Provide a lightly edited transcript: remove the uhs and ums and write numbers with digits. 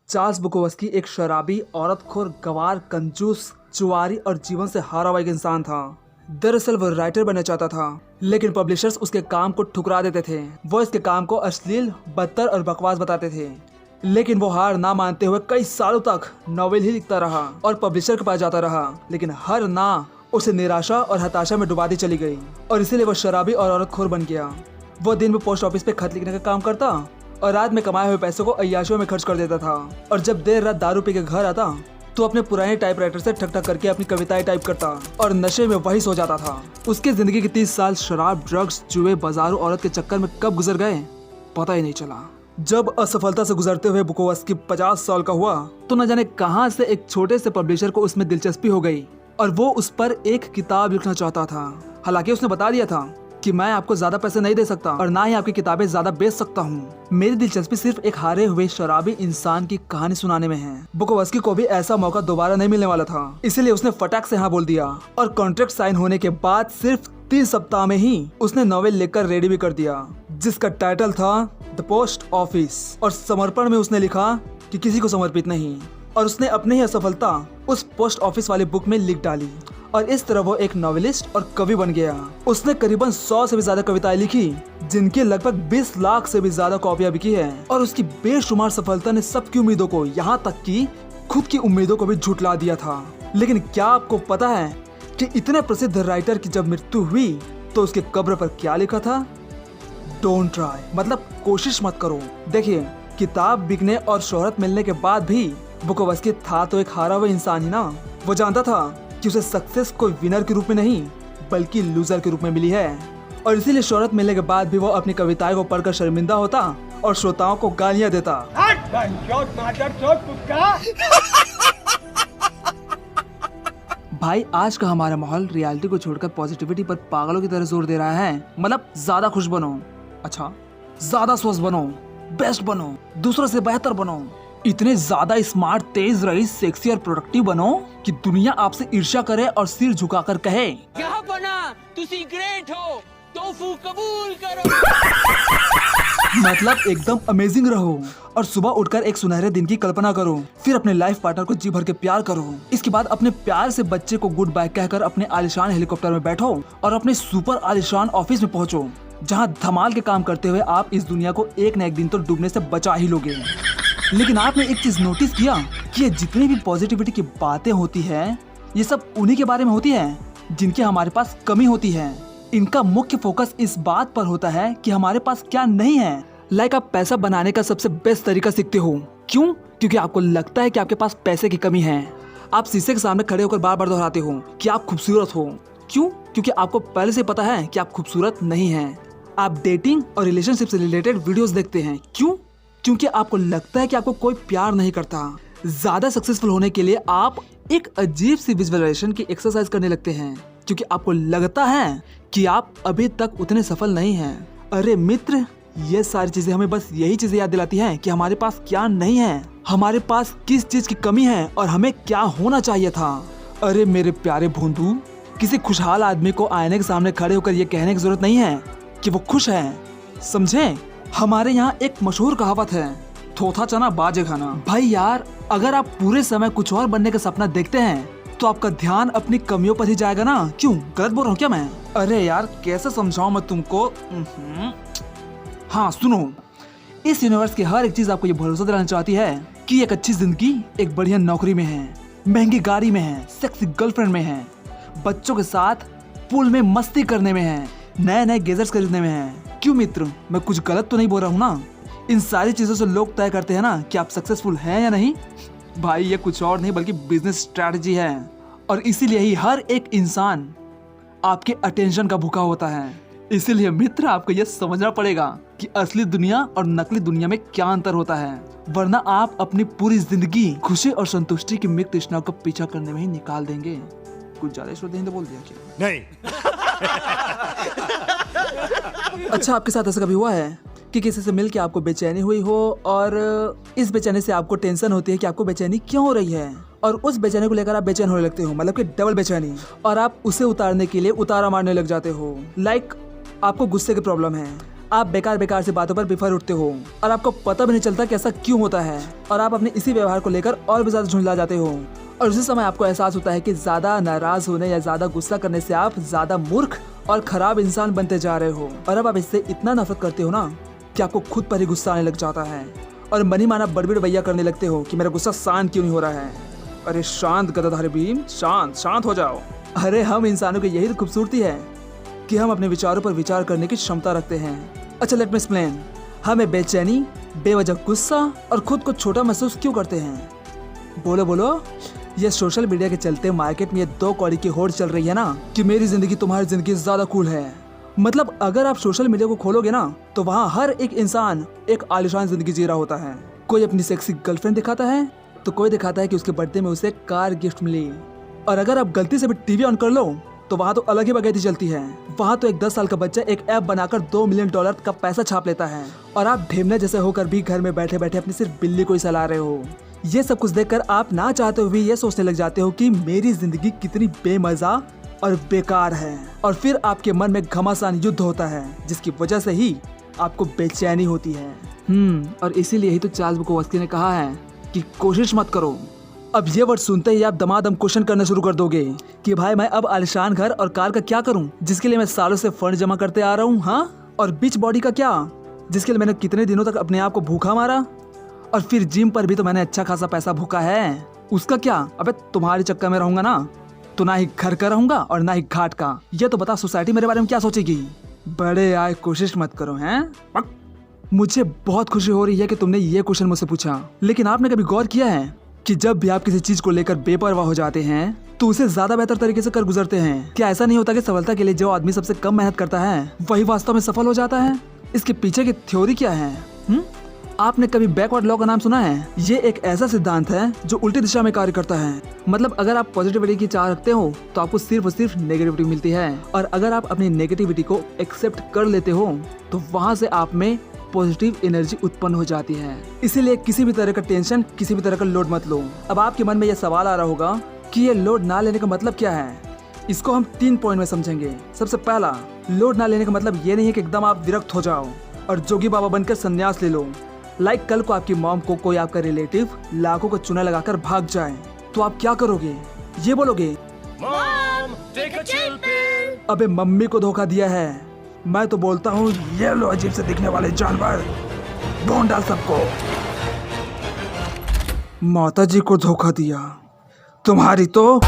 Charles Bukowski एक शराबी, औरतखोर, गवार, कंजूस, जुआरी और जीवन से हारा हुआ एक इंसान था। दरअसल वो राइटर बनना चाहता था, लेकिन पब्लिशर्स उसके काम को ठुकरा देते थे। वो इसके काम को अश्लील, बदतर और बकवास बताते थे। लेकिन वो हार ना मानते हुए कई सालों तक नॉवेल ही लिखता रहा और पब्लिशर के पास जाता रहा, लेकिन हर ना उसे निराशा और हताशा में डुबाती चली गई और इसीलिए वो शराबी और औरतखोर बन गया। वो दिन में पोस्ट ऑफिस पे खत लिखने का काम करता और रात में कमाए हुए पैसों को अय्याशियों में खर्च कर देता था। और जब देर रात दारू पी के घर आता तो अपने पुराने टाइपराइटर से ठक ठक करके अपनी कविताएं टाइप करता और नशे में वही सो जाता था। उसकी जिंदगी के 30 साल शराब, ड्रग्स, जुए, बाजारू औरत के चक्कर में कब गुजर गए पता ही नहीं चला। जब असफलता से गुजरते हुए बुकोवस्की 50 साल का हुआ तो न जाने कहां से एक छोटे से पब्लिशर को उसमें दिलचस्पी हो गई और वो उस पर एक किताब लिखना चाहता था। हालांकि उसने बता दिया था कि मैं आपको ज्यादा पैसे नहीं दे सकता और ना ही आपकी किताबें ज्यादा बेच सकता हूँ। मेरी दिलचस्पी सिर्फ एक हारे हुए शराबी इंसान की कहानी सुनाने में है। बुकोवस्की को भी ऐसा मौका दोबारा नहीं मिलने वाला था, इसलिए उसने फटाक से हाँ बोल दिया और कॉन्ट्रैक्ट साइन होने के बाद सिर्फ 3 सप्ताह में ही उसने नॉवेल लिखकर रेडी भी कर दिया, जिसका टाइटल था द पोस्ट ऑफिस। और समर्पण में उसने लिखा कि किसी को समर्पित नहीं, और उसने अपनी ही असफलता उस पोस्ट ऑफिस वाली बुक में लिख डाली और इस तरह वो एक नॉवेलिस्ट और कवि बन गया। उसने करीबन 100 से भी ज्यादा कविताएं लिखी, जिनकी लगभग 20 लाख से भी ज्यादा कॉपियां बिकी है। और उसकी बेशुमार सफलता ने सबकी उम्मीदों को, यहाँ तक कि खुद की उम्मीदों को भी झुठला दिया था। लेकिन क्या आपको पता है कि इतने प्रसिद्ध राइटर की जब मृत्यु हुई तो उसके कब्र पर क्या लिखा था? डोंट ट्राई, मतलब कोशिश मत करो। देखिए, किताब बिकने और शोहरत मिलने के बाद भी बुकोवस्की था तो एक हारा हुआ इंसान ही ना। वो जानता था कि उसे सक्सेस कोई विनर के रूप में नहीं बल्कि लूजर के रूप में मिली है, और इसीलिए शोहरत मिलने के बाद भी वो अपनी कविताएं को पढ़कर शर्मिंदा होता और श्रोताओं को गालियां देता। भाई, आज का हमारा माहौल रियलिटी को छोड़कर पॉजिटिविटी पर पागलों की तरह जोर दे रहा है। मतलब ज्यादा खुश बनो, अच्छा ज्यादा स्वस्थ बनो, बेस्ट बनो, दूसरों से बेहतर बनो, इतने ज्यादा स्मार्ट, तेज, रईस, सेक्सी और प्रोडक्टिव बनो कि दुनिया आपसे ईर्ष्या करे और सिर झुकाकर कहे क्या बना, तुसी ग्रेट हो, तोफू कबूल करो। मतलब एकदम अमेजिंग रहो और सुबह उठकर एक सुनहरे दिन की कल्पना करो, फिर अपने लाइफ पार्टनर को जी भर के प्यार करो। इसके बाद अपने प्यार से बच्चे को गुड बाय कहकर अपने आलिशान हेलीकॉप्टर में बैठो और अपने सुपर आलिशान ऑफिस में पहुंचो, जहां धमाल के काम करते हुए आप इस दुनिया को एक न एक दिन तो डूबने से बचा ही लोगे। लेकिन आपने एक चीज नोटिस किया कि ये जितनी भी पॉजिटिविटी की बातें होती है, ये सब उन्हीं के बारे में होती है जिनकी हमारे पास कमी होती है। इनका मुख्य फोकस इस बात पर होता है कि हमारे पास क्या नहीं है। लाइक आप पैसा बनाने का सबसे बेस्ट तरीका सीखते हो, क्यों? क्योंकि आपको लगता है कि आपके पास पैसे की कमी है। आप शीशे के सामने खड़े होकर बार बार दोहराते हो कि आप खूबसूरत हो, क्यों? क्योंकि आपको पहले से पता है कि आप खूबसूरत नहीं हैं। आप डेटिंग और रिलेशनशिप से रिलेटेड वीडियोस देखते हैं, क्यों? क्योंकि आपको लगता है कि आपको कोई प्यार नहीं करता। ज्यादा सक्सेसफुल होने के लिए आप एक अजीब सी विजुअलाइजेशन की एक्सरसाइज करने लगते हैं, क्योंकि आपको लगता है कि आप अभी तक उतने सफल नहीं हैं। अरे मित्र, ये सारी चीजें हमें बस यही चीजें याद दिलाती हैं कि हमारे पास क्या नहीं है, हमारे पास किस चीज की कमी है और हमें क्या होना चाहिए था। अरे मेरे प्यारे भोंदू, किसी खुशहाल आदमी को आईने के सामने खड़े होकर ये कहने की जरूरत नहीं है कि वो खुश है, समझे? हमारे यहाँ एक मशहूर कहावत है, थोथा चना बाजे खाना। भाई यार, अगर आप पूरे समय कुछ और बनने का सपना देखते हैं तो आपका ध्यान अपनी कमियों पर ही जाएगा ना। क्यों? गलत बोल रहा हूँ क्या मैं? अरे यार, कैसे समझाऊं मैं तुमको? हाँ सुनो, इस यूनिवर्स की हर एक चीज आपको ये भरोसा दिलाना चाहती है कि एक अच्छी जिंदगी एक बढ़िया नौकरी में है, महंगी गाड़ी में है, सेक्सी गर्लफ्रेंड में है, बच्चों के साथ पूल में मस्ती करने में है, नए नए गैजेट्स खरीदने में है। क्यों मित्र, मैं कुछ गलत तो नहीं बोल रहा हूँ ना? इन सारी चीजों से लोग तय करते हैं ना कि आप सक्सेसफुल हैं या नहीं। भाई, ये कुछ और नहीं बल्कि बिजनेस स्ट्रैटेजी है, और इसीलिए ही हर एक इंसान आपके अटेंशन का भूखा होता है। इसीलिए मित्र, आपको यह समझना पड़ेगा कि असली दुनिया और नकली दुनिया में क्या अंतर होता है, वरना आप अपनी पूरी जिंदगी खुशी और संतुष्टि की मृत तृष्णा का पीछा करने में ही निकाल देंगे। कुछ ज्यादा श्रोते बोल दिया क्या? नहीं। अच्छा, आपके साथ ऐसा कभी हुआ है कि किसी से मिलकर आपको बेचैनी हुई हो और इस बेचैनी से आपको टेंशन होती है कि आपको बेचैनी क्यों हो रही है, और उस बेचैनी को लेकर आप बेचैन होने लगते हो, मतलब कि डबल बेचैनी, और आप उसे उतारने के लिए उतारा मारने लग जाते हो। लाइक आपको गुस्से की प्रॉब्लम है, आप बेकार बेकार से बातों पर बिफर उठते हो और आपको पता भी नहीं चलता कि ऐसा क्यों होता है, और आप अपने इसी व्यवहार को लेकर और भी ज्यादा झुंझला जाते हो। और उसी समय आपको एहसास होता है कि ज्यादा नाराज होने या ज्यादा गुस्सा करने से आप ज्यादा मूर्ख और खराब इंसान बनते जा रहे हो। और अब आप इससे इतना नफरत करते हो ना कि आपको खुद पर ही गुस्सा आने लग जाता है और मनी माना बड़बड़ भैया करने लगते हो कि मेरा गुस्सा शांत क्यों नहीं हो रहा है। अरे शांत गदाधारी भीम, शांत शांत हो जाओ। अरे हम इंसानों की यही तो खूबसूरती है कि हम अपने विचारों पर विचार करने की क्षमता रखते हैं। अच्छा, लेट मी एक्सप्लेन। हमें बेचैनी, बेवजह गुस्सा और खुद को छोटा महसूस क्यों करते हैं? बोलो बोलो। ये सोशल मीडिया के चलते मार्केट में ये दो कौड़ी की होड़ चल रही है ना कि मेरी जिंदगी तुम्हारी जिंदगी ज्यादा कूल है। मतलब अगर आप सोशल मीडिया को खोलोगे ना तो वहाँ हर एक इंसान एक आलिशान जिंदगी जी रहा होता है। कोई अपनी सेक्सी गर्लफ्रेंड दिखाता है तो कोई दिखाता है कि उसके बर्थडे में उसे कार गिफ्ट मिली। और अगर आप गलती से भी टीवी ऑन कर लो तो वहाँ तो अलग ही बगैती चलती है। वहाँ तो एक 10 साल का बच्चा एक ऐप बनाकर $2 मिलियन का पैसा छाप लेता है और आप ढेमने जैसे होकर भी घर में बैठे बैठे अपनी सिर्फ बिल्ली को ही सला रहे हो। ये सब कुछ देखकर आप ना चाहते हुए ये सोचने लग जाते हो कि मेरी जिंदगी कितनी बेमजा और बेकार है, और फिर आपके मन में घमासान युद्ध होता है जिसकी वजह से ही आपको बेचैनी होती है। और इसीलिए ही तो चार्ल्स बुकोवस्की ने कहा है कि कोशिश मत करो। अब ये वर्ड सुनते ही आप दमादम क्वेश्चन करना शुरू कर दोगे कि भाई मैं अब आलिशान घर और कार का क्या करूं जिसके लिए मैं सालों से फंड जमा करते आ रहा हूं, हाँ? और बीच बॉडी का क्या जिसके लिए मैंने कितने दिनों तक अपने आप को भूखा मारा, और फिर जिम पर भी तो मैंने अच्छा खासा पैसा भूखा है, उसका क्या? अबे तुम्हारे चक्कर में रहूंगा ना तो ना ही घर का रहूंगा और ना ही घाट का। ये तो बता सोसाइटी मेरे बारे में क्या सोचेगी? बड़े आए कोशिश मत करो हैं। मुझे बहुत खुशी हो रही है कि तुमने ये क्वेश्चन मुझसे पूछा, लेकिन आपने कभी गौर किया है कि जब भी आप किसी चीज को लेकर बेपरवाह हो जाते हैं तो उसे ज्यादा बेहतर तरीके से कर गुजरते हैं? क्या ऐसा नहीं होता कि सफलता के लिए जो आदमी सबसे कम मेहनत करता है वही वास्तव में सफल हो जाता है? इसके पीछे की थ्योरी क्या है? आपने कभी बैकवर्ड लॉ का नाम सुना है? ये एक ऐसा सिद्धांत है जो उल्टी दिशा में कार्य करता है। मतलब अगर आप पॉजिटिविटी की चाह रखते हो तो आपको सिर्फ और सिर्फ नेगेटिविटी मिलती है, और अगर आप अपनी नेगेटिविटी को एक्सेप्ट कर लेते हो तो वहाँ से आप में पॉजिटिव एनर्जी उत्पन्न हो जाती है। इसीलिए किसी भी तरह का टेंशन, किसी भी तरह का लोड मत लो। अब आपके मन में यह सवाल आ रहा होगा कि ये लोड ना लेने का मतलब क्या है? इसको हम 3 पॉइंट में समझेंगे। सबसे पहला, लोड ना लेने का मतलब ये नहीं है कि एकदम आप विरक्त हो जाओ और जोगी बाबा बनकर संन्यास ले लो। लाइक कल को आपकी मॉम को कोई आपका रिलेटिव लाखों का चूना लगाकर भाग जाए तो आप क्या करोगे? ये बोलोगे, Mom, take a chill pill. अबे मम्मी को धोखा दिया है। मैं तो बोलता हूँ ये लो अजीब से दिखने वाले जानवर, ढूंढ डाल सबको। माता जी को धोखा दिया, तुम्हारी तो